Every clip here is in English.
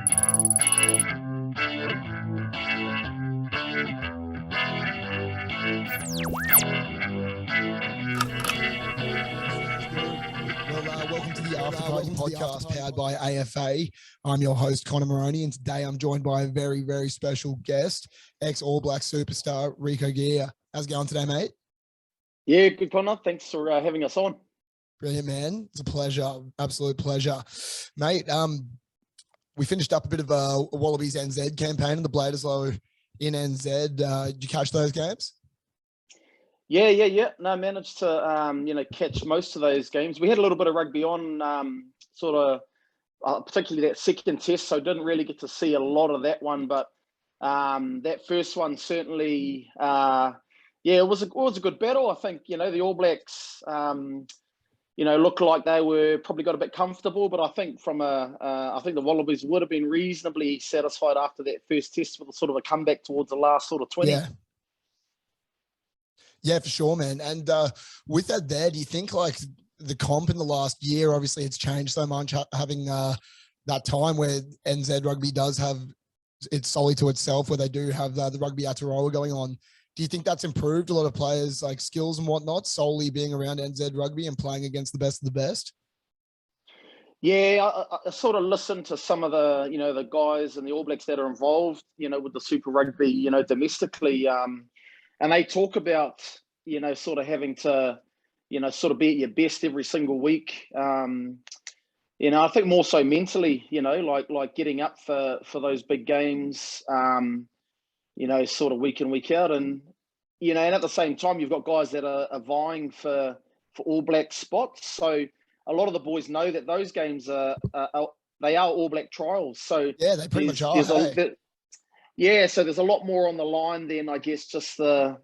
Welcome to the After Party podcast powered by AFA. I'm your host, Connor Maroney, and today I'm joined by a very, very special guest, ex-All Black superstar, Rieko Ghia. How's it going today, mate? Yeah, good, Connor. Thanks for having us on. Brilliant, man. It's a pleasure. Absolute pleasure. Mate, we finished up a bit of a Wallabies NZ campaign in the Bledisloe in NZ. Did you catch those games? Yeah. No, managed to catch most of those games. We had a little bit of rugby on, particularly that second test, so didn't really get to see a lot of that one. But that first one certainly, it was a good battle. I think the All Blacks, looked like they were probably got a bit comfortable, but I think I think the Wallabies would have been reasonably satisfied after that first test with a sort of a comeback towards the last sort of 20. Yeah, for sure, man. And with that there, do you think like the comp in the last year, obviously it's changed so much, having that time where NZ rugby does have it's solely to itself, where they do have the Rugby Aotearoa going on. Do you think that's improved a lot of players' like skills and whatnot, solely being around NZ rugby and playing against the best of the best? Yeah, I sort of listened to some of the, the guys and the All Blacks that are involved, with the Super Rugby, domestically. And they talk about, sort of having to, sort of be at your best every single week. I think more so mentally, like getting up for those big games, sort of week in, week out. And, and at the same time, you've got guys that are vying for All Black spots. So a lot of the boys know that those games they are All Black trials. So yeah, they pretty much are. So there's a lot more on the line than I guess just the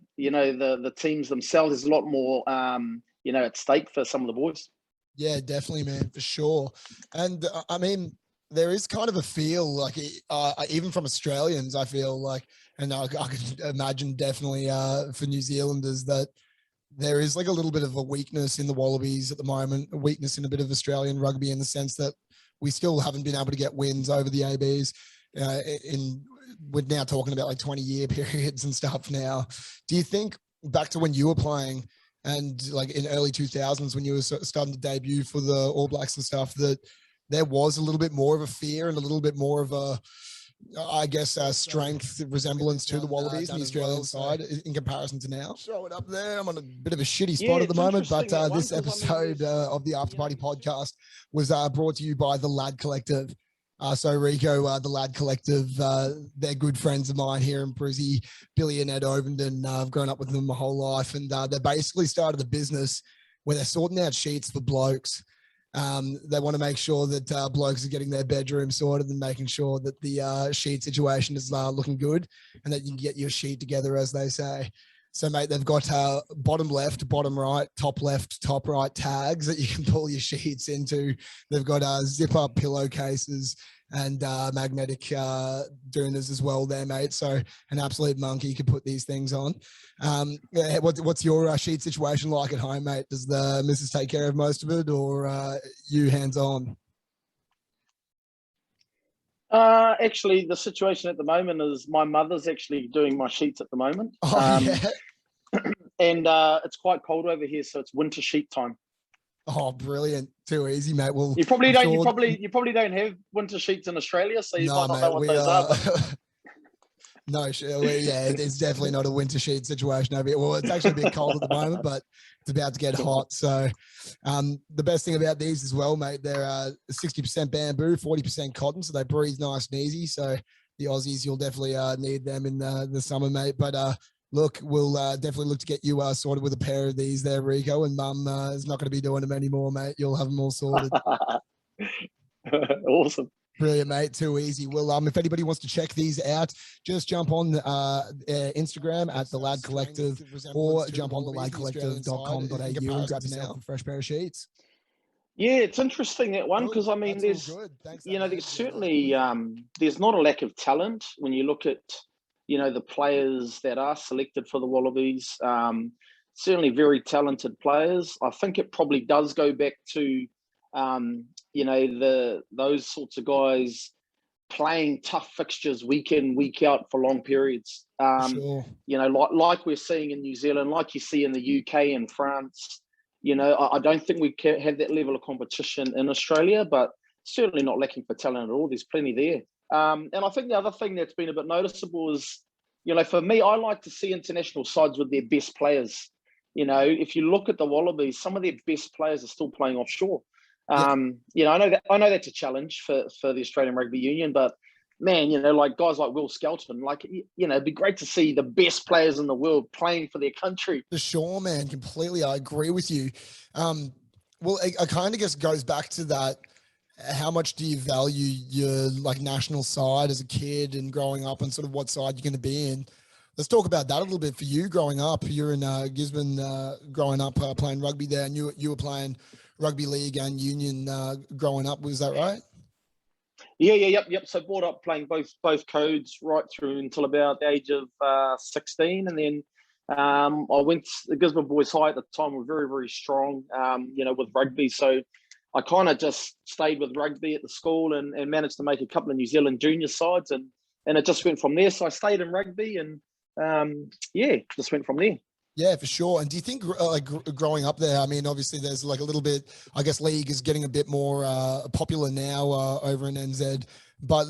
teams themselves. There's a lot more at stake for some of the boys. Yeah, definitely, man, for sure. And I mean, there is kind of a feel like even from Australians, I feel like, and I could imagine definitely for New Zealanders, that there is like a little bit of a weakness in the Wallabies at the moment, a weakness in a bit of Australian rugby in the sense that we still haven't been able to get wins over the ABs. We're now talking about like 20-year periods and stuff now. Do you think back to when you were playing and like in early 2000s when you were starting to debut for the All Blacks and stuff, that there was a little bit more of a fear and a little bit more of a, I guess, strength resemblance to the Wallabies on the Australian side in comparison to now? Throw it up there. I'm on a bit of a shitty spot at the moment, but this episode of the After Party podcast was brought to you by the Lad Collective. So Rieko, the Lad Collective, they're good friends of mine here in Brizzy. Billy and Ed Ovenden, I've grown up with them my whole life, and they basically started a business where they're sorting out sheets for blokes. They want to make sure that blokes are getting their bedroom sorted and making sure that the sheet situation is looking good and that you can get your sheet together, as they say. So, mate, they've got bottom left, bottom right, top left, top right tags that you can pull your sheets into. They've got zip-up pillowcases and magnetic doonas as well there, mate. So an absolute monkey could put these things on. What's your sheet situation like at home, mate? Does the missus take care of most of it, or you hands-on? Actually, the situation at the moment is my mother's actually doing my sheets at the moment. Yeah. And it's quite cold over here, so it's winter sheet time. Oh, brilliant! Too easy, mate. Well, you probably don't have winter sheets in Australia, so you might not know what those are. But... No, it's definitely not a winter sheet situation over here. Well, it's actually a bit cold at the moment, but it's about to get hot. So the best thing about these as well, mate, they're 60% bamboo, 40% cotton, so they breathe nice and easy. So the Aussies, you'll definitely need them in the summer, mate. But look, we'll definitely look to get you sorted with a pair of these there, Rieko, and Mum is not going to be doing them anymore, mate. You'll have them all sorted. Awesome. Brilliant, mate. Too easy. Well, if anybody wants to check these out, just jump on Instagram at The Lad Collective or jump on theladcollective.com.au and grab yourself a fresh pair of sheets. Yeah, it's interesting, that one, because I mean, there's certainly there's not a lack of talent when you look at, the players that are selected for the Wallabies. Certainly very talented players. I think it probably does go back to, those sorts of guys playing tough fixtures week in, week out for long periods. Sure. You know, like we're seeing in New Zealand, like you see in the UK and France. You know, I don't think we can have that level of competition in Australia, but certainly not lacking for talent at all. There's plenty there. And I think the other thing that's been a bit noticeable is, you know, for me, I like to see international sides with their best players. You know, if you look at the Wallabies, some of their best players are still playing offshore. Yeah, You know, I know that's a challenge for the Australian Rugby Union, but man, you know, like guys like Will Skelton, like, you know, it'd be great to see the best players in the world playing for their country. for sure, man. Completely. I agree with you. Well, I kind of guess goes back to that. How much do you value your like national side as a kid and growing up, and sort of what side you're going to be in? Let's talk about that a little bit for you growing up. You're in Gisborne, growing up playing rugby there, and you were playing rugby league and union growing up. Was that right? Yep. So brought up playing both codes right through until about the age of 16, and then I went to the Gisborne Boys High at the time. Were very, very strong, you know, with rugby. So I kind of just stayed with rugby at the school and managed to make a couple of New Zealand junior sides, and it just went from there. So I stayed in rugby, and just went from there. Yeah, for sure. And do you think growing up there, I mean, obviously there's like a little bit, I guess league is getting a bit more popular now over in NZ, but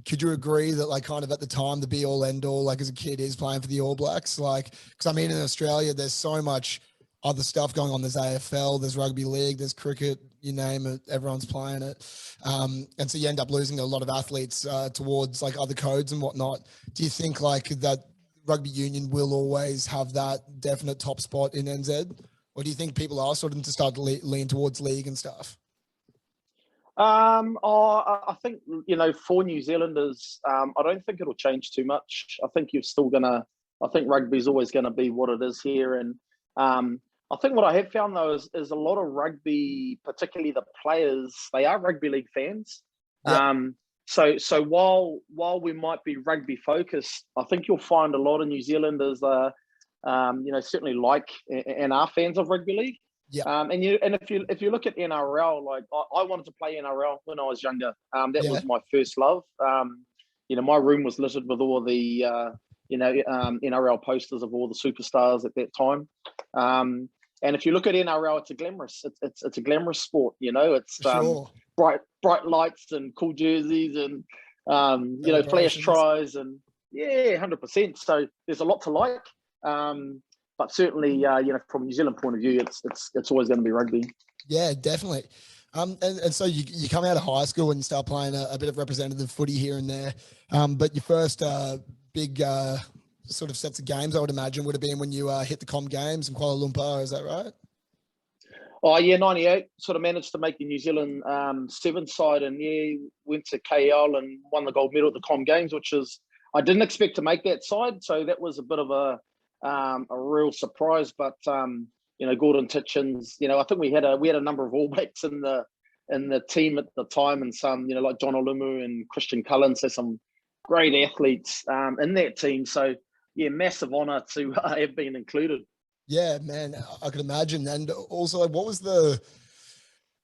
could you agree that like kind of at the time the be all end all, like as a kid, is playing for the All Blacks? Like, because I mean in Australia there's so much other stuff going on. There's AFL, there's rugby league, there's cricket, you name it, everyone's playing it. And so you end up losing a lot of athletes towards like other codes and whatnot. Do you think like that rugby union will always have that definite top spot in NZ? Or do you think people are starting to start to lean towards league and stuff? I think, you know, for New Zealanders, I don't think it'll change too much. I think I think rugby's always gonna be what it is here. And I think what I have found though is a lot of rugby, particularly the players, they are rugby league fans. Yeah, So while we might be rugby focused, I think you'll find a lot of New Zealanders you know, certainly like and are fans of rugby league. yeah, And if you look at NRL, like I wanted to play NRL when I was younger. That yeah, was my first love. You know, my room was littered with all the NRL posters of all the superstars at that time. And if you look at NRL, it's a glamorous sport. You know, it's for sure. bright lights and cool jerseys and you know, flash Celebrations. tries and 100%. So there's a lot to like. But certainly, you know, from a New Zealand point of view, it's always going to be rugby. Yeah, definitely. And so you come out of high school and start playing a bit of representative footy here and there. But your first big sort of sets of games, I would imagine, would have been when you hit the Com Games in Kuala Lumpur. Is that right? Oh yeah, 98. Sort of managed to make the New Zealand seven side, and went to KL and won the gold medal at the Com Games, which is I didn't expect to make that side, so that was a bit of a real surprise. But you know, Gordon Titchens, you know, I think we had a number of All Blacks in the team at the time, and some, you know, like John Olumu and Christian Cullen, so some great athletes in that team. So yeah, massive honour to have been included. Yeah, man, I could imagine. And also, like, what was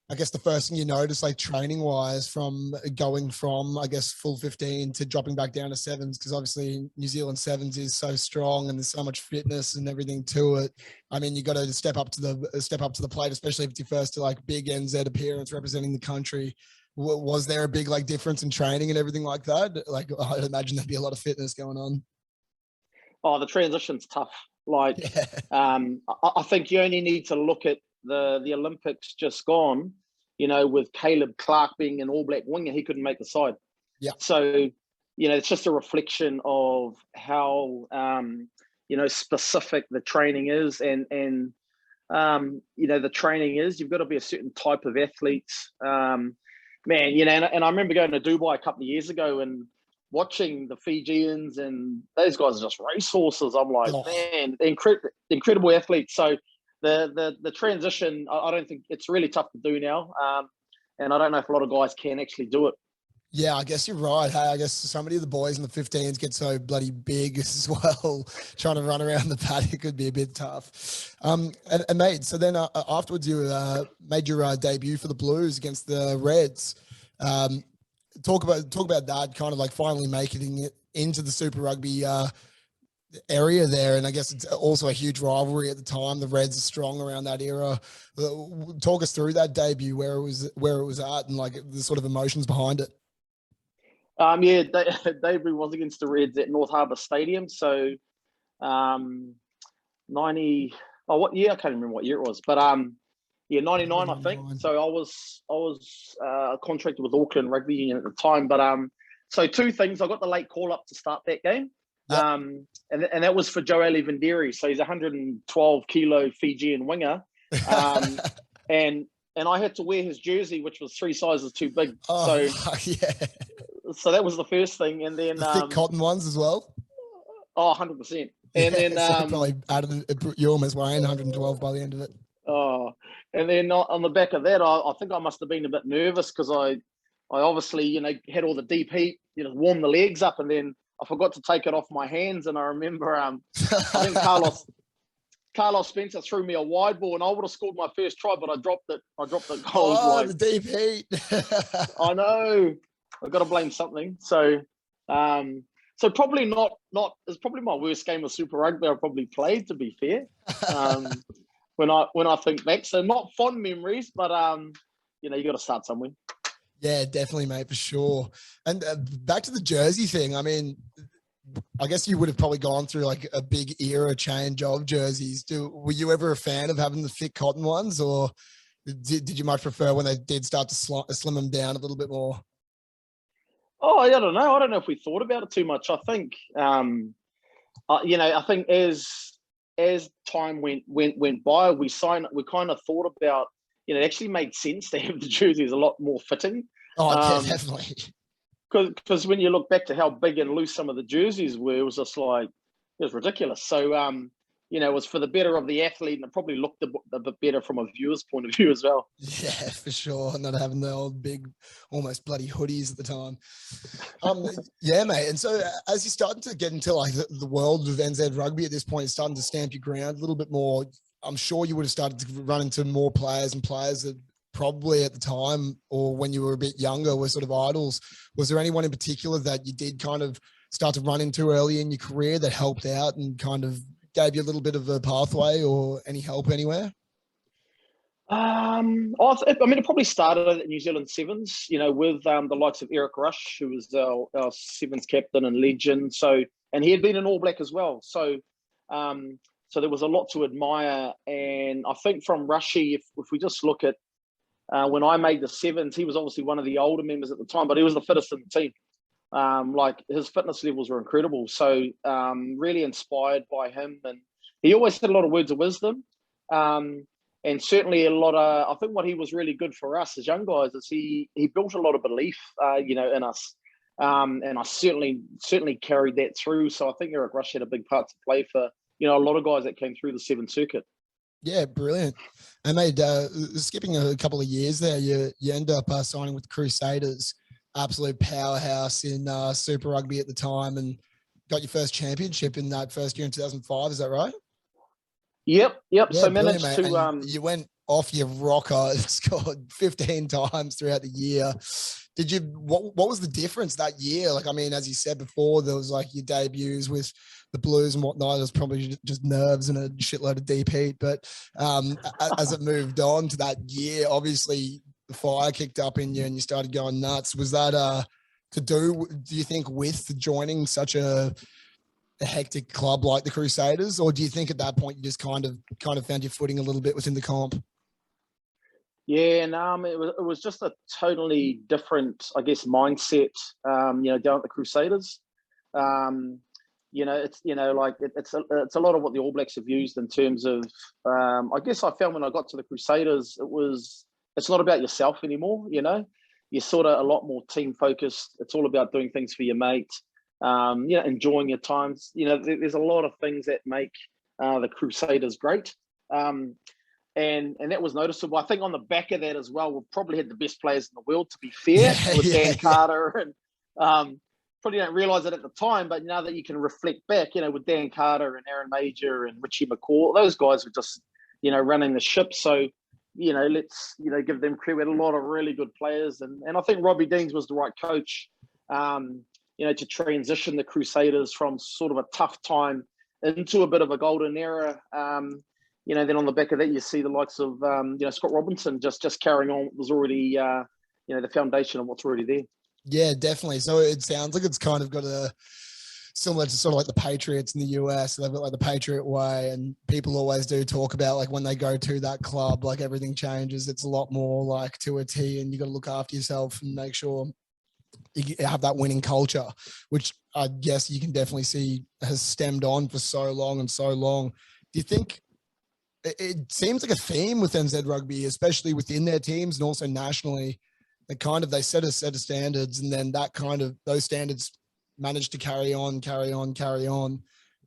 I guess the first thing you noticed, like training wise, from going from, I guess, full 15 to dropping back down to sevens? Because obviously New Zealand sevens is so strong and there's so much fitness and everything to it. I mean, you got to step up to the plate, especially if it's your first like big NZ appearance representing the country. Was there a big like difference in training and everything like that? Like, I'd imagine there'd be a lot of fitness going on. Oh, the transition's tough. Like, Yeah, I think you only need to look at the Olympics just gone. You know, with Caleb Clark being an All Black winger, he couldn't make the side. yeah, So, you know, it's just a reflection of how you know, specific the training is, and you know, the training is you've got to be a certain type of athlete. Man, you know, and I remember going to Dubai a couple of years ago and watching the Fijians, and those guys are just racehorses. I'm like, oh, man, incredible athletes. So the transition, I don't think it's really tough to do now, and I don't know if a lot of guys can actually do it. yeah. I guess you're right. Hey, I guess so many of the boys in the 15s get so bloody big as well. Trying to run around the paddock could be a bit tough. And mate, so then afterwards you made your debut for the Blues against the Reds. talk about that kind of like finally making it into the Super Rugby area there, and I guess it's also a huge rivalry at the time. The Reds are strong around that era. Talk us through that debut, where it was at, and like the sort of emotions behind it. Yeah, debut was against the Reds at North Harbour Stadium. So, 90. Oh, what year? I can't remember what year it was, but yeah, 99, I think. So I was contracted with Auckland Rugby Union at the time. But so two things. I got the late call up to start that game. Yep. And that was for Joe Alivandiri. So he's a 112 kilo Fijian winger. And I had to wear his jersey, which was 3 sizes too big. Oh, yeah. So that was the first thing. And then the thick cotton ones as well. Oh, 100%. And then so probably added, you almost weighing 112 by the end of it. Oh, and then on the back of that, I think I must have been a bit nervous because I obviously, had all the deep heat, warmed the legs up, and then I forgot to take it off my hands. And I remember, I think Carlos Spencer threw me a wide ball, and I would have scored my first try, but I dropped it. Oh, the deep heat. I know. I've got to blame something. So, so probably not. It's probably my worst game of Super Rugby I probably played, to be fair. When I think back, so not fond memories, but you got to start somewhere. Yeah, definitely, mate, for sure. And back to the jersey thing. I mean, I guess you would have probably gone through like a big era change of jerseys. Were you ever a fan of having the thick cotton ones, or did you much prefer when they did start to slim them down a little bit more? Oh, I don't know. I don't know if we thought about it too much. I think, I think as time went by, we kind of thought about, it actually made sense to have the jerseys a lot more fitting. Oh, yeah, definitely. Because when you look back to how big and loose some of the jerseys were, it was just like, it was ridiculous. So, it was for the better of the athlete, and it probably looked a bit better from a viewer's point of view as well. Yeah, for sure. Not having the old big, almost bloody hoodies at the time. Yeah, mate. And so as you're starting to get into like the world of NZ rugby at this point, it's starting to stamp your ground a little bit more. I'm sure you would have started to run into more players that probably at the time or when you were a bit younger were sort of idols. Was there anyone in particular that you did kind of start to run into early in your career that helped out and kind of gave you a little bit of a pathway or any help anywhere? It probably started at New Zealand Sevens, with the likes of Eric Rush, who was our Sevens captain and legend. So, and he had been an All Black as well. So, so there was a lot to admire. And I think from Rushy, if we just look at when I made the Sevens, he was obviously one of the older members at the time, but he was the fittest in the team. Like his fitness levels were incredible. So really inspired by him. And he always had a lot of words of wisdom. And certainly a lot of, I think what he was really good for us as young guys is he built a lot of belief, in us. And I certainly carried that through. So I think Eric Rush had a big part to play for, a lot of guys that came through the Seven Circuit. Yeah, brilliant. And mate, skipping a couple of years there, you end up signing with the Crusaders, absolute powerhouse in Super Rugby at the time, and got your first championship in that first year in 2005. Is that right? Yep. Yeah, so managed to you went off your rocker, scored 15 times throughout the year. What was the difference that year? Like, I mean, as you said before, there was like your debuts with the Blues and whatnot. It was probably just nerves and a shitload of deep heat. But as it moved on to that year, obviously the fire kicked up in you and you started going nuts. Was that do you think, with joining such a hectic club like the Crusaders, or do you think at that point you just kind of found your footing a little bit within the comp? Yeah, no, it was just a totally different, I guess, mindset. Down at the Crusaders. It's a lot of what the All Blacks have used in terms of. I guess I found when I got to the Crusaders, it's not about yourself anymore. You're sort of a lot more team focused. It's all about doing things for your mate. Enjoying your times. There's a lot of things that make the Crusaders great. And that was noticeable. I think on the back of that as well, we've probably had the best players in the world, to be fair, with Dan Carter. And probably don't realise it at the time, but now that you can reflect back, with Dan Carter and Aaron Major and Richie McCaw, those guys were just, running the ship. So, let's give them credit. We had a lot of really good players, and I think Robbie Deans was the right coach, to transition the Crusaders from sort of a tough time into a bit of a golden era. Then on the back of that, you see the likes of Scott Robinson just carrying on what was already the foundation of what's already there. Yeah, definitely. So it sounds like it's kind of got a similar to sort of like the Patriots in the US. They've got like the Patriot way, and people always do talk about like when they go to that club, like everything changes. It's a lot more like to a T, and you got to look after yourself and make sure you have that winning culture, which I guess you can definitely see has stemmed on for so long and so long. Do you think it seems like a theme with NZ Rugby, especially within their teams and also nationally, that kind of they set a set of standards, and then that kind of those standards managed to carry on.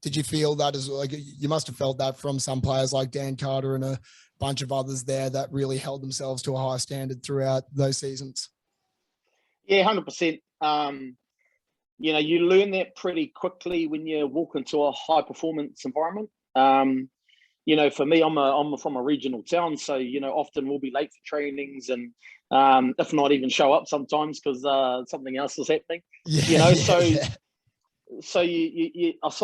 Did you feel that as like you must have felt that from some players like Dan Carter and a bunch of others there that really held themselves to a high standard throughout those seasons? Yeah, 100%. You learn that pretty quickly when you walk into a high performance environment. For me, I'm from a regional town, so often we'll be late for trainings, and if not even show up sometimes because something else is happening. So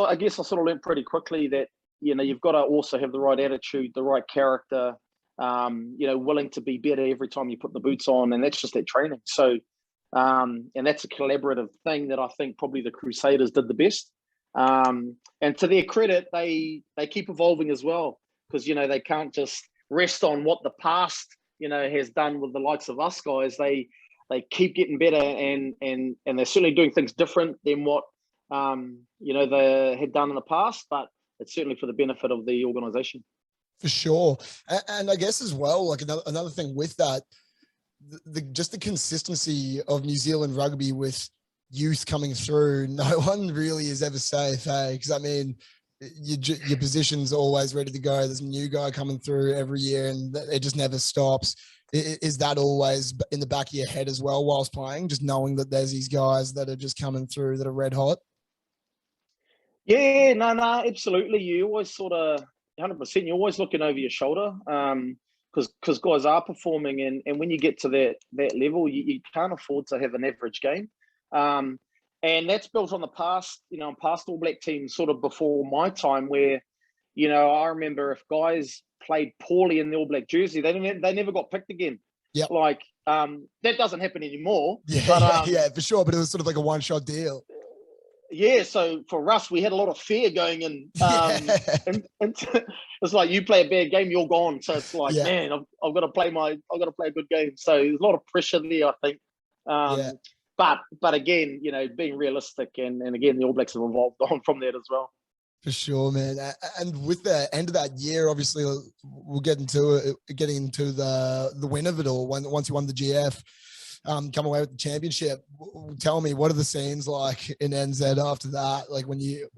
I guess I sort of learned pretty quickly that you've got to also have the right attitude, the right character, willing to be better every time you put the boots on, and that's just that training. So, and that's a collaborative thing that I think probably the Crusaders did the best. And to their credit, they keep evolving as well, because they can't just rest on what the past has done with the likes of us guys. They keep getting better, and they're certainly doing things different than what they had done in the past, but it's certainly for the benefit of the organization. For sure. And I guess as well, like another thing with that, just the consistency of New Zealand rugby with youth coming through. No one really is ever safe, hey? Because I mean, your position's always ready to go. There's a new guy coming through every year, and it just never stops. Is that always in the back of your head as well whilst playing, just knowing that there's these guys that are just coming through that are red hot? Yeah, no, absolutely. You always sort of 100%. You're always looking over your shoulder, because guys are performing, and when you get to that level, you can't afford to have an average game. And that's built on the past, past All Black teams sort of before my time, where, I remember if guys played poorly in the All Black jersey, they never got picked again. Yeah. Like, that doesn't happen anymore. Yeah, but, yeah, for sure. But it was sort of like a one-shot deal. Yeah, so for us, we had a lot of fear going in. And it's like you play a bad game, you're gone. So it's like, man, I've got to play a good game. So there's a lot of pressure there, I think. But again, being realistic, and again, the All Blacks have evolved on from that as well. For sure, man. And with the end of that year, obviously, we'll get into getting into the win of it all. Once you won the GF, come away with the championship. Tell me, what are the scenes like in NZ after that? Like when you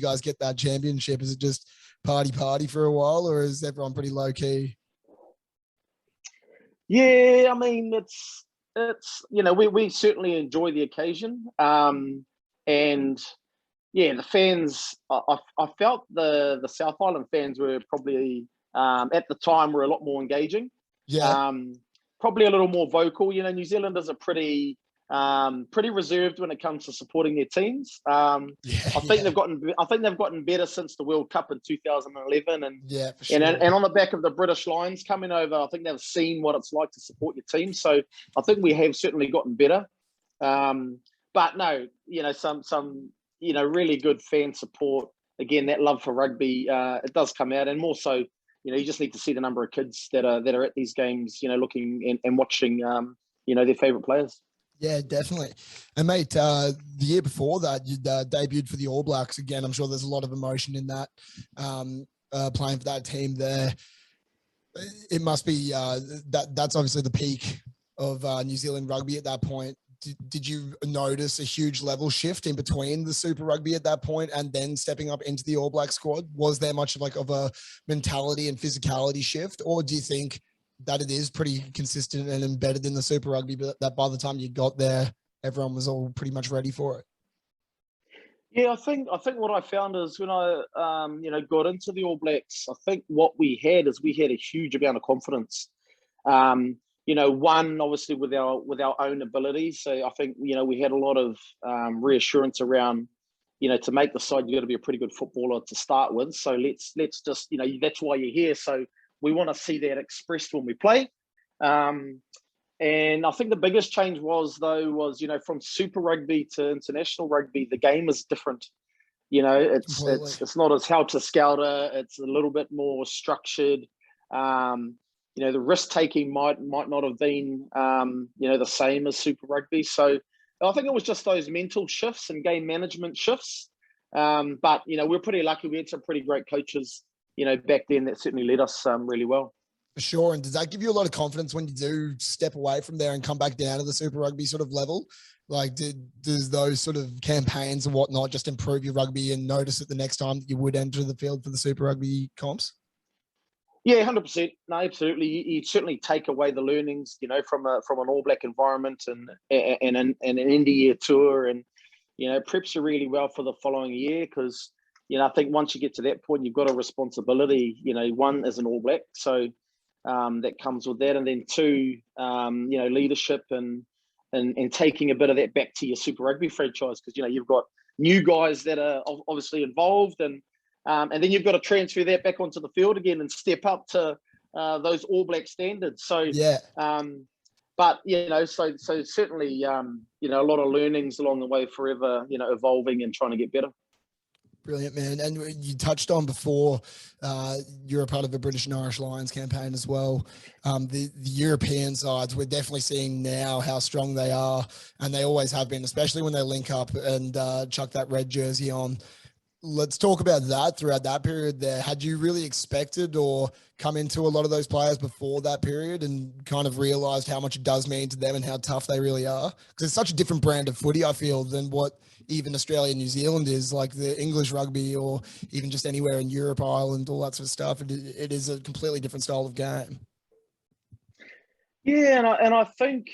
guys get that championship, is it just party for a while, or is everyone pretty low key? Yeah, I mean, it's we certainly enjoy the occasion, and yeah, the fans. I felt the South Island fans were probably at the time were a lot more engaging. Yeah. Probably a little more vocal. New Zealanders are pretty reserved when it comes to supporting their teams. I think they've gotten better since the World Cup in 2011, and for sure. and on the back of the British Lions coming over, I think they've seen what it's like to support your team. So I think we have certainly gotten better. But no, some really good fan support. Again, that love for rugby, it does come out, and more so. You just need to see the number of kids that are at these games, looking and watching, their favourite players. Yeah, definitely. And mate, the year before that, you debuted for the All Blacks again. I'm sure there's a lot of emotion in that, playing for that team there. It must be that's obviously the peak of New Zealand rugby at that point. Did you notice a huge level shift in between the Super Rugby at that point and then stepping up into the All Black squad? Was there much of a mentality and physicality shift, or do you think that it is pretty consistent and embedded in the Super Rugby, but that by the time you got there, everyone was all pretty much ready for it? Yeah, I think what I found is when I got into the All Blacks, I think what we had is we had a huge amount of confidence. One obviously with our own abilities. So I think we had a lot of reassurance around to make the side you got to be a pretty good footballer to start with. So let's just that's why you're here. So we want to see that expressed when we play. And I think the biggest change was from Super Rugby to international rugby, the game is different. It's not as helter-skelter. It's a little bit more structured. The risk-taking might not have been, the same as Super Rugby. So I think it was just those mental shifts and game management shifts. But we're pretty lucky. We had some pretty great coaches, back then that certainly led us really well. For sure. And does that give you a lot of confidence when you do step away from there and come back down to the Super Rugby sort of level? Like, does those sort of campaigns and whatnot just improve your rugby and notice it the next time that you would enter the field for the Super Rugby comps? Yeah, 100%. No, absolutely. You certainly take away the learnings, from an All Black environment and an Indy year tour, and preps you really well for the following year because I think once you get to that point, you've got a responsibility. One as an All Black, so that comes with that, and then two, leadership and taking a bit of that back to your Super Rugby franchise because you've got new guys that are obviously involved and then you've got to transfer that back onto the field again and step up to those All Black standards. So, yeah. So certainly, a lot of learnings along the way, forever, evolving and trying to get better. Brilliant, man. And you touched on before, you're a part of the British and Irish Lions campaign as well. The European sides, we're definitely seeing now how strong they are, and they always have been, especially when they link up and chuck that red jersey on. Let's talk about that throughout that period there. Had you really expected or come into a lot of those players before that period and kind of realized how much it does mean to them and how tough they really are? Because it's such a different brand of footy, I feel, than what even Australia and New Zealand is, like the English rugby or even just anywhere in Europe, Ireland, all that sort of stuff. It is a completely different style of game. Yeah, and I think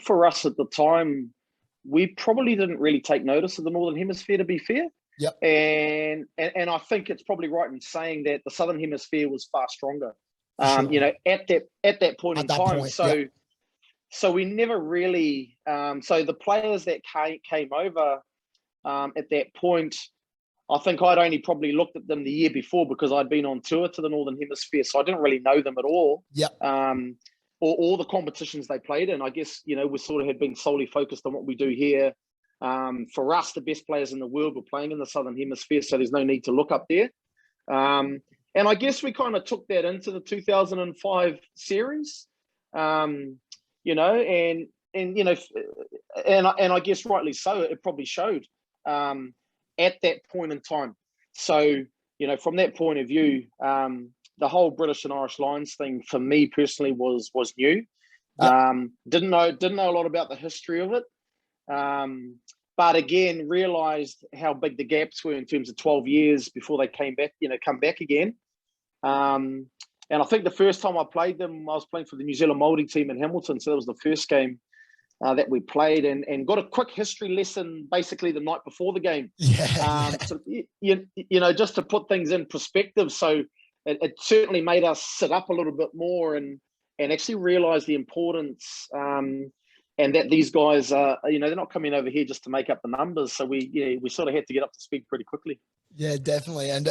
for us at the time, we probably didn't really take notice of the Northern Hemisphere, to be fair. Yep. And I think it's probably right in saying that the Southern Hemisphere was far stronger. Sure. At that point in time. So we never really. So the players that came over at that point, I think I'd only probably looked at them the year before because I'd been on tour to the Northern Hemisphere, so I didn't really know them at all. Yep. Or the competitions they played in. I guess, we sort of had been solely focused on what we do here. For us, the best players in the world were playing in the Southern Hemisphere, so there's no need to look up there. And I guess we kind of took that into the 2005 series, and I guess rightly so, it probably showed at that point in time. So, from that point of view, the whole British and Irish Lions thing for me personally was new. Yep. Didn't know a lot about the history of it, but again realised how big the gaps were in terms of 12 years before they come back again. And I think the first time I played them, I was playing for the New Zealand Māori team in Hamilton, so that was the first game that we played, and got a quick history lesson basically the night before the game. Yeah. So, just to put things in perspective. So it certainly made us sit up a little bit more and actually realize the importance and that these guys are, they're not coming over here just to make up the numbers. So we sort of had to get up to speed pretty quickly. Yeah, definitely. And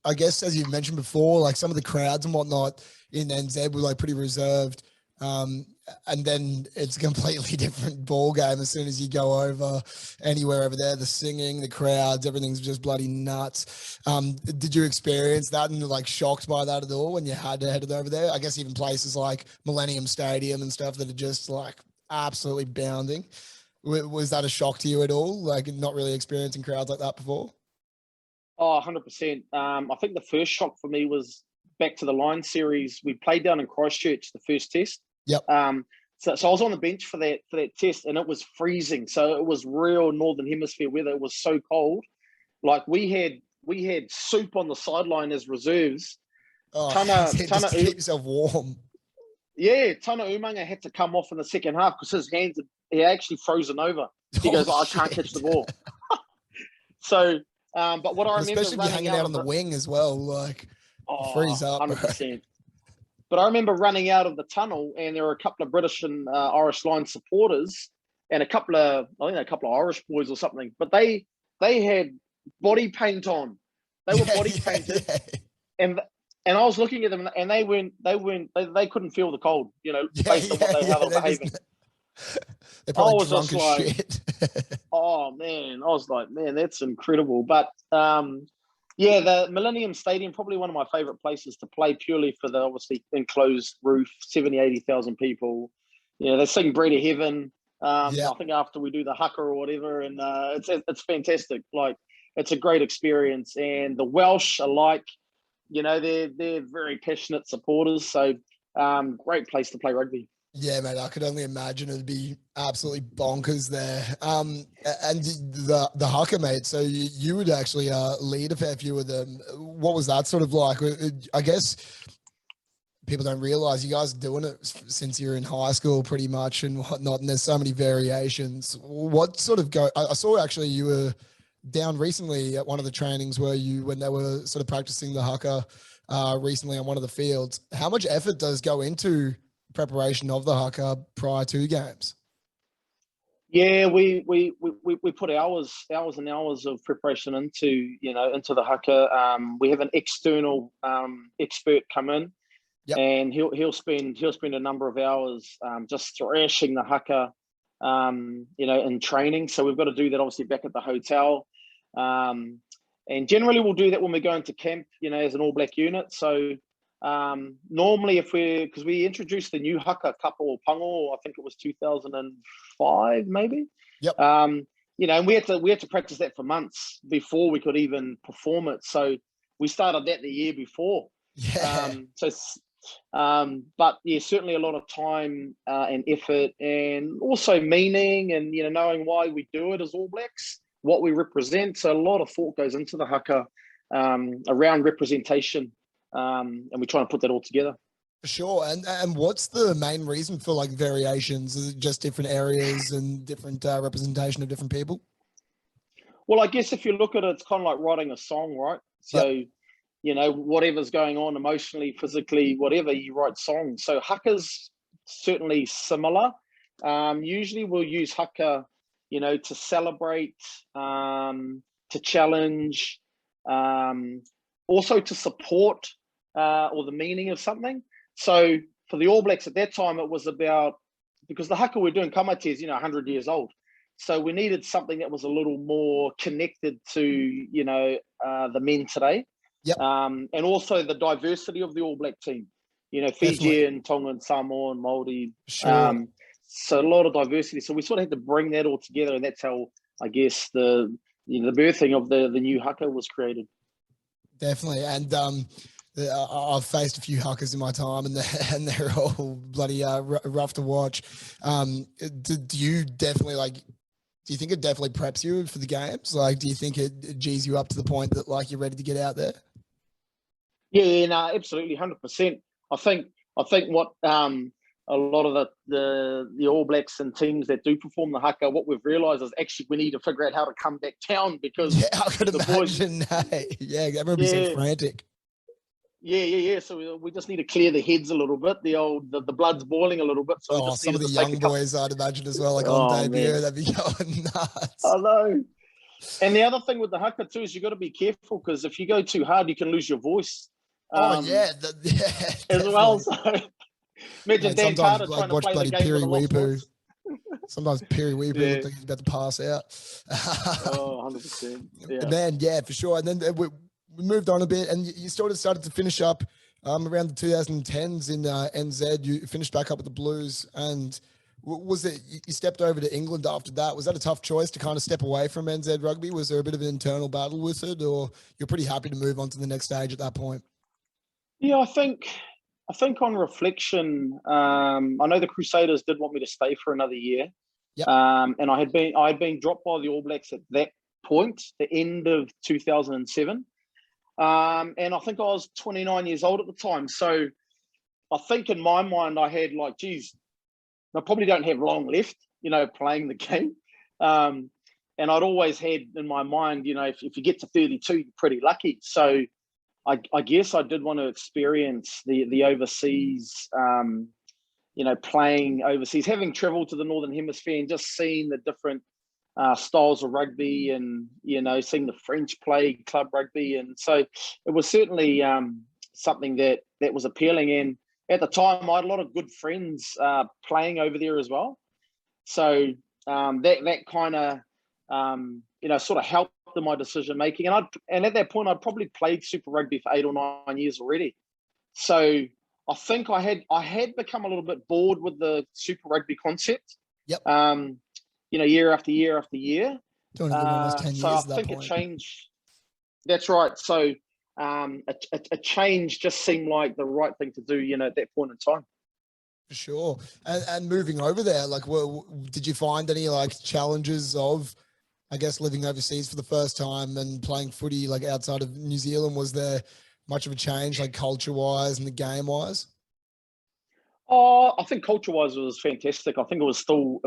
I guess, as you mentioned before, like some of the crowds and whatnot in NZ were like pretty reserved. And then it's a completely different ball game as soon as you go over anywhere over there. The singing, the crowds, everything's just bloody nuts. Did you experience that and like shocked by that at all when you had to head over there? I guess even places like Millennium Stadium and stuff that are just like absolutely bounding. Was that a shock to you at all? Like not really experiencing crowds like that before? Oh, 100%. I think the first shock for me was back to the Lions series. We played down in Christchurch, the first test. Yep. So I was on the bench for that test, and it was freezing. So it was real Northern Hemisphere weather. It was so cold. Like we had soup on the sideline as reserves. Oh, just to keep yourself warm. Yeah, Tana Umanga had to come off in the second half because his hands he actually frozen over. He goes, I can't catch the ball. So, but what I remember, especially if you're hanging out on the wing as well, like freeze up. 100%. But I remember running out of the tunnel, and there were a couple of British and Irish Lions supporters, and a couple of Irish boys or something. But they had body paint on. They were body painted, and I was looking at them, and they couldn't feel the cold, based on how they were behaving. They're probably I was drunk just as like, shit. oh man, I was like, man, that's incredible. But yeah, the Millennium Stadium, probably one of my favorite places to play, purely for the obviously enclosed roof, 70, 80,000 people. They sing Bread of Heaven. I think after we do the haka or whatever, and it's fantastic. Like, it's a great experience, and the Welsh are like, they're very passionate supporters. So great place to play rugby. Yeah, mate, I could only imagine it'd be absolutely bonkers there. And the haka, mate, so you would actually lead a fair few of them. What was that sort of like? I guess people don't realize you guys are doing it since you're in high school pretty much and whatnot, and there's so many variations. What sort of I saw actually you were down recently at one of the trainings when they were sort of practicing the haka recently on one of the fields. How much effort does go into preparation of the haka prior to games? Yeah, we put hours and hours of preparation into the haka. We have an external expert come in, and he'll spend a number of hours just thrashing the haka, in training. So we've got to do that obviously back at the hotel, and generally we'll do that when we go into camp, as an All Black unit. So normally because we introduced the new haka couple pango, I think it was 2005 maybe. And we had to practice that for months before we could even perform it. So we started that the year before. But yeah, certainly a lot of time and effort, and also meaning, and knowing why we do it as All Blacks, what we represent. So a lot of thought goes into the haka around representation. And we try to put that all together. For sure. And what's the main reason for like variations? Is it just different areas and different representation of different people? Well, I guess if you look at it, it's kind of like writing a song, right? So, whatever's going on emotionally, physically, whatever, you write songs. So haka's certainly similar. Usually we'll use haka, to celebrate, to challenge, also to support, or the meaning of something. So for the All Blacks at that time, it was about, because the haka we're doing, Kamate, is 100 years old. So we needed something that was a little more connected to the men today, and also the diversity of the All Black team. Fijian, Tongan, Samoan, Māori. Sure. So a lot of diversity. So we sort of had to bring that all together, and that's how I guess the birthing of the new haka was created. Definitely. And I've faced a few hakas in my time, and they're all bloody rough to watch. Do you think it definitely preps you for the games? Like, do you think it G's you up to the point that like you're ready to get out there? Yeah, no, absolutely, 100%. I think what a lot of the All Blacks and teams that do perform the haka, what we've realised is actually we need to figure out how to come back down, because I could imagine. Everyone would be so frantic. Yeah. So we just need to clear the heads a little bit. The blood's boiling a little bit. So some of the young boys, I'd imagine as well, like on debut, they'd be going nuts. I know. And the other thing with the haka too is you got to be careful, because if you go too hard, you can lose your voice. As well. So imagine Dan Carter trying to play the game with a lost voice. Sometimes Perry Weepu looks like he's about to pass out. 100%. Yeah. Man, yeah, for sure. And then we moved on a bit, and you sort of started to finish up around the 2010s in NZ. You finished back up with the Blues, and was it you stepped over to England after that? Was that a tough choice to kind of step away from NZ rugby? Was there a bit of an internal battle with it, or you're pretty happy to move on to the next stage at that point? Yeah, I think on reflection, I know the Crusaders did want me to stay for another year. And I had been dropped by the All Blacks at that point, the end of 2007. And I think I was 29 years old at the time. So I think in my mind, I had like, geez, I probably don't have long left, playing the game. And I'd always had in my mind, if you get to 32, you're pretty lucky. So I guess I did want to experience the overseas, playing overseas, having traveled to the Northern Hemisphere and just seeing the different styles of rugby, and seeing the French play club rugby, and so it was certainly something that was appealing. And at the time, I had a lot of good friends playing over there as well, so that kind of sort of helped in my decision making. And at that point, I'd probably played Super Rugby for 8 or 9 years already, so I think I had become a little bit bored with the Super Rugby concept. Yep. Year after year after year. Doing a good almost 10 so years I at think that point. a change. That's right. So a change just seemed like the right thing to do, at that point in time. For sure. And moving over there, like, did you find any like challenges of, I guess, living overseas for the first time and playing footy like outside of New Zealand? Was there much of a change, like culture-wise and the game-wise? Oh, I think culture-wise it was fantastic. I think it was still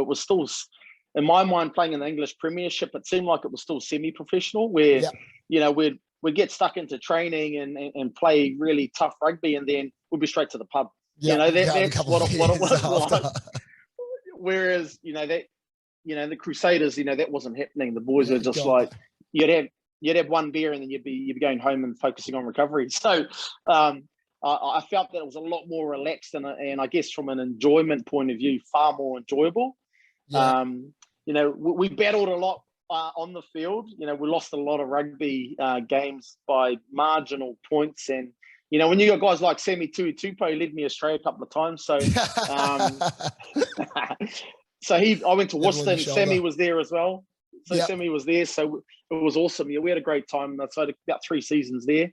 in my mind, playing in the English Premiership, it seemed like it was still semi-professional, where we'd get stuck into training and play really tough rugby, and then we'd be straight to the pub. That's what it was like. Whereas the Crusaders, that wasn't happening. The boys were just like, you'd have one beer and then you'd be going home and focusing on recovery. So I felt that it was a lot more relaxed, and I guess from an enjoyment point of view, far more enjoyable. Yeah. We battled a lot on the field. We lost a lot of rugby games by marginal points, and when you got guys like Sammy Tuitupou, he led me astray a couple of times. So, I went to Worcester, and Sammy was there as well. So Sammy was there, so it was awesome. Yeah, we had a great time. So I had about 3 seasons there,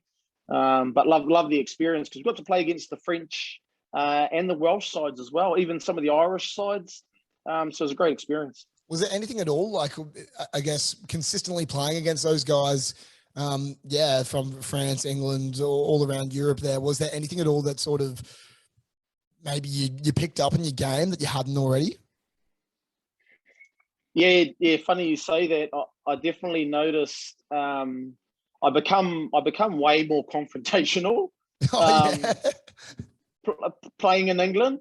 but love the experience, because we got to play against the French and the Welsh sides as well, even some of the Irish sides. So it was a great experience. Was there anything at all, like, I guess, consistently playing against those guys, from France, England, all around Europe there? Was there anything at all that sort of maybe you picked up in your game that you hadn't already? Yeah. Funny you say that. I definitely noticed I become way more confrontational playing in England.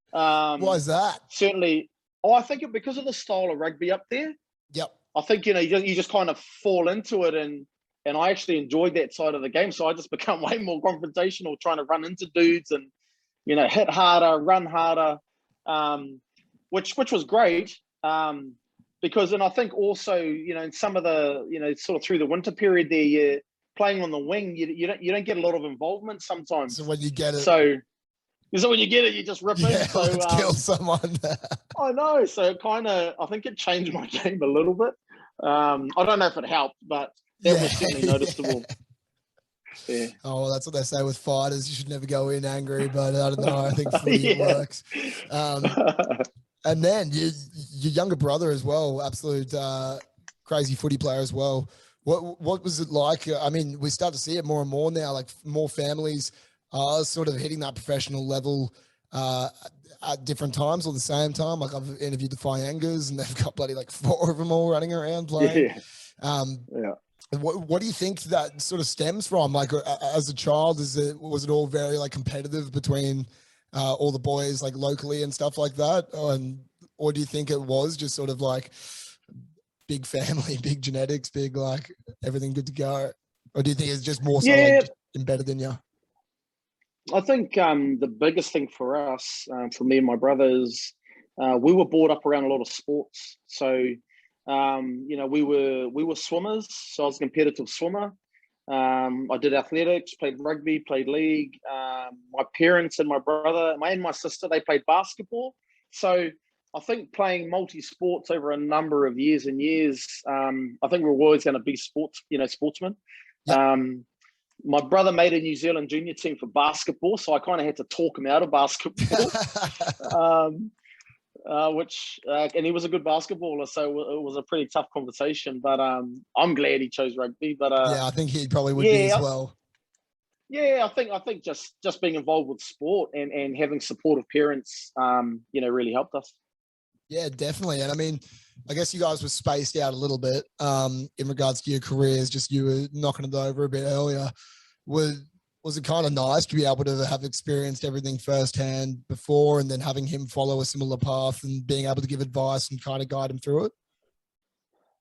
Why is that? Certainly. Oh, I think because of the style of rugby up there. Yep. I think you just kind of fall into it, and I actually enjoyed that side of the game. So I just become way more confrontational, trying to run into dudes and hit harder, run harder, which was great. Because, and I think also in some of the sort of through the winter period there, you're playing on the wing, you don't get a lot of involvement sometimes. So when you get it. So when you get it, you just rip in. So let's kill someone. I know. So I think it changed my game a little bit. I don't know if it helped, but that was certainly noticeable. Yeah. Oh, well, that's what they say with fighters. You should never go in angry, but I don't know. I think footy works. And then your younger brother as well, absolute crazy footy player as well. What was it like? I mean, we start to see it more and more now, like more families are sort of hitting that professional level at different times or the same time. Like I've interviewed the Fyangas, and they've got bloody like 4 of them all running around playing. What do you think that sort of stems from? Like as a child, was it all very like competitive between all the boys like locally and stuff like that? Or do you think it was just sort of like big family, big genetics, big like everything good to go? Or do you think it's just more so like embedded in you? I think the biggest thing for us, for me and my brothers, we were brought up around a lot of sports. So, we were swimmers. So I was a competitive swimmer. I did athletics, played rugby, played league. My parents and my brother, my sister, they played basketball. So I think playing multi-sports over a number of years and years, I think we're always going to be sportsmen. Yep. My brother made a New Zealand junior team for basketball, so I kind of had to talk him out of basketball, and he was a good basketballer, so it was a pretty tough conversation. But I'm glad he chose rugby. But I think he probably would be as well. Yeah, I think just being involved with sport and having supportive parents, really helped us. Yeah, definitely. And I mean, I guess you guys were spaced out a little bit in regards to your careers. Just you were knocking it over a bit earlier. was it kind of nice to be able to have experienced everything firsthand before, and then having him follow a similar path and being able to give advice and kind of guide him through it?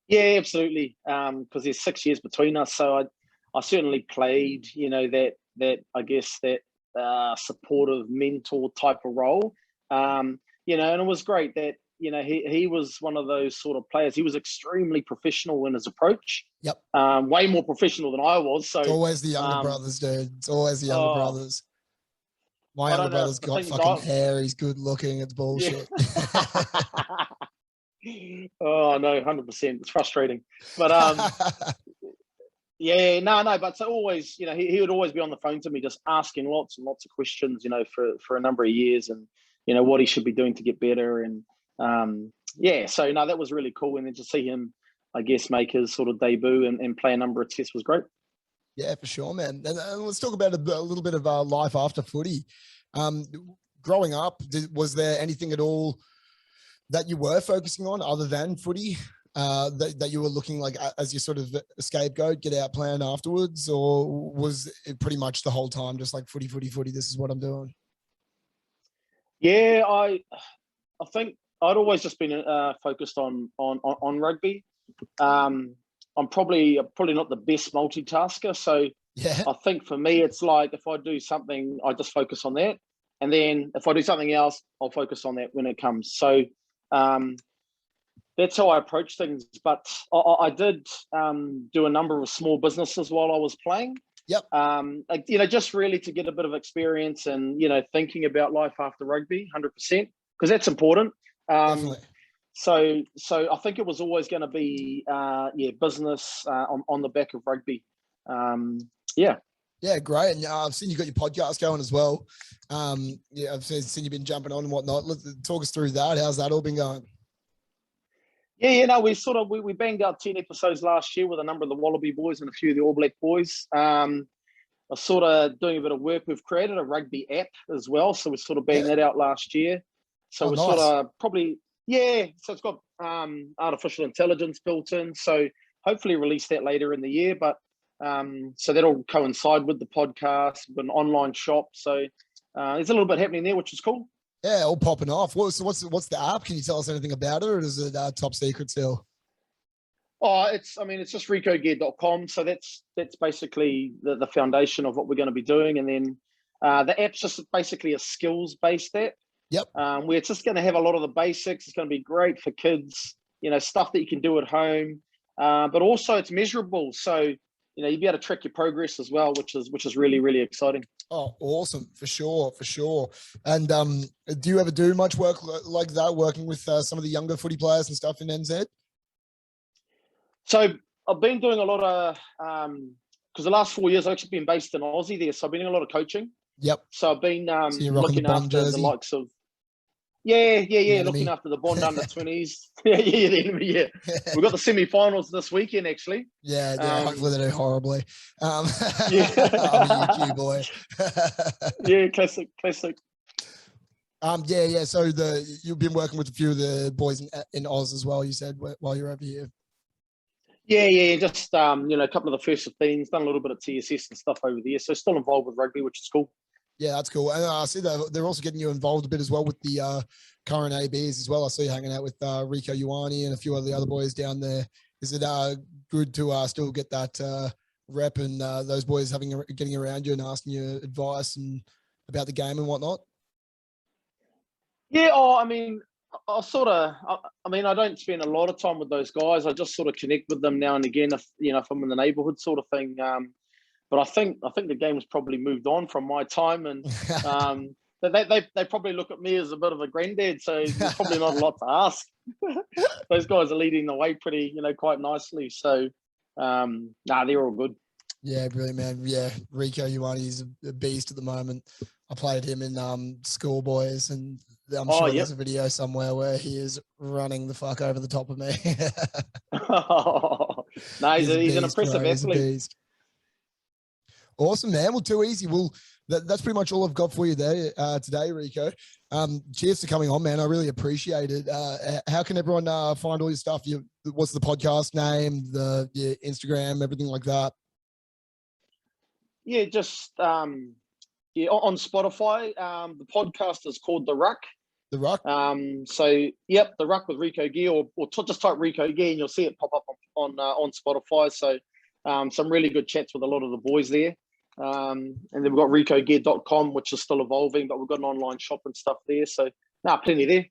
Yeah, absolutely. Because there's 6 years between us, so I certainly played, that I guess that supportive mentor type of role. And it was great that he was one of those sort of players. He was extremely professional in his approach. Yep. Way more professional than I was. So It's always the younger brothers, dude. It's always the younger brothers. My I younger don't know. brother's The got thing is, fucking hair. He's good looking. It's bullshit. Oh no, 100%. It's frustrating, but yeah, no. But so always, he would always be on the phone to me, just asking lots and lots of questions, for a number of years, and what he should be doing to get better, and yeah. So no, that was really cool, and then to see him, I guess, make his sort of debut and play a number of tests was great. Yeah, for sure, man. And let's talk about a little bit of life after footy. Growing up, was there anything at all that you were focusing on other than footy, that you were looking like as your sort of scapegoat, get out plan afterwards? Or was it pretty much the whole time just like footy, this is what I'm doing? Yeah, I think I'd always just been focused on rugby. I'm probably not the best multitasker, so yeah, I think for me it's like if I do something, I just focus on that, and then if I do something else, I'll focus on that when it comes. So that's how I approach things. But I did do a number of small businesses while I was playing. Yep. Just really to get a bit of experience and thinking about life after rugby, 100%, because that's important. Definitely. So I think it was always going to be business on the back of rugby. Yeah. Yeah, great. And I've seen you got your podcast going as well. Yeah, I've seen you've been jumping on and whatnot. Talk us through that. How's that all been going? Yeah, we banged out 10 episodes last year with a number of the Wallaby boys and a few of the All Black boys. I was sort of doing a bit of work. We've created a rugby app as well, so we sort of banged that out last year. So we're nice. Sort of probably, yeah, so it's got artificial intelligence built in, so hopefully release that later in the year. But so that'll coincide with the podcast, with an online shop. So there's a little bit happening there, which is cool. Yeah, all popping off. What's the app? Can you tell us anything about it, or is it top secret still? Oh, it's just ricogear.com. So that's basically the foundation of what we're going to be doing. And then the app's just basically a skills-based app. Yep. Where it's just going to have a lot of the basics. It's going to be great for kids, stuff that you can do at home. But also it's measurable. So, you'll be able to track your progress as well, which is really, really exciting. Oh, awesome. For sure. And do you ever do much work like that, working with some of the younger footy players and stuff in NZ? So I've been doing a lot of, because the last 4 years I've actually been based in Aussie there. So I've been doing a lot of coaching. Yep. So I've been looking after the likes of, looking after the Bond under 20s. Yeah. We've got the semi-finals this weekend, actually. Yeah, hopefully they do horribly. I'm a UQ boy. Yeah, classic. Yeah. So you've been working with a few of the boys in Oz as well, you said, while you're over here. Yeah. Just a couple of the first 15s, done a little bit of TSS and stuff over there. So still involved with rugby, which is cool. Yeah, that's cool. And I see that they're also getting you involved a bit as well with the current ABs as well. I saw you hanging out with Rieko Ioane and a few of the other boys down there. Is it good to still get that rep and those boys getting around you and asking you advice and about the game and whatnot? Yeah, I don't spend a lot of time with those guys. I just sort of connect with them now and again if I'm in the neighborhood sort of thing. But I think the game's probably moved on from my time, and they probably look at me as a bit of a granddad. So there's probably not a lot to ask. Those guys are leading the way pretty, quite nicely. So they're all good. Yeah, brilliant, man. Yeah, Rieko Ioane is a beast at the moment. I played him in Schoolboys, and I'm sure there's a video somewhere where he is running the fuck over the top of me. No, he's an impressive athlete. Awesome, man. Well, too easy. Well, that's pretty much all I've got for you there today, Rieko. Cheers for coming on, man. I really appreciate it. How can everyone find all your stuff? What's the podcast name, your Instagram, everything like that? Yeah, just yeah, on Spotify. The podcast is called The Ruck. The Ruck. So yep, The Ruck with Rico Gear, or just type Rico Gear and you'll see it pop up on Spotify. So some really good chats with a lot of the boys there. And then we've got ricogear.com, which is still evolving, but we've got an online shop and stuff there. So plenty there.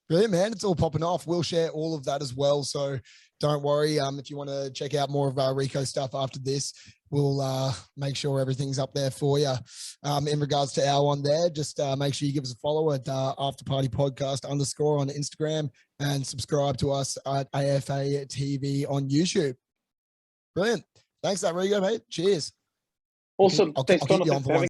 Brilliant, man. It's all popping off. We'll share all of that as well. So don't worry. If you want to check out more of our Rico stuff after this, we'll make sure everything's up there for you. In regards to our one there, just make sure you give us a follow at After Party Podcast _ on Instagram, and subscribe to us at AFA TV on YouTube. Brilliant. Thanks, Rico, mate. Cheers. Awesome. I'll Thanks, keep you Connor. on for one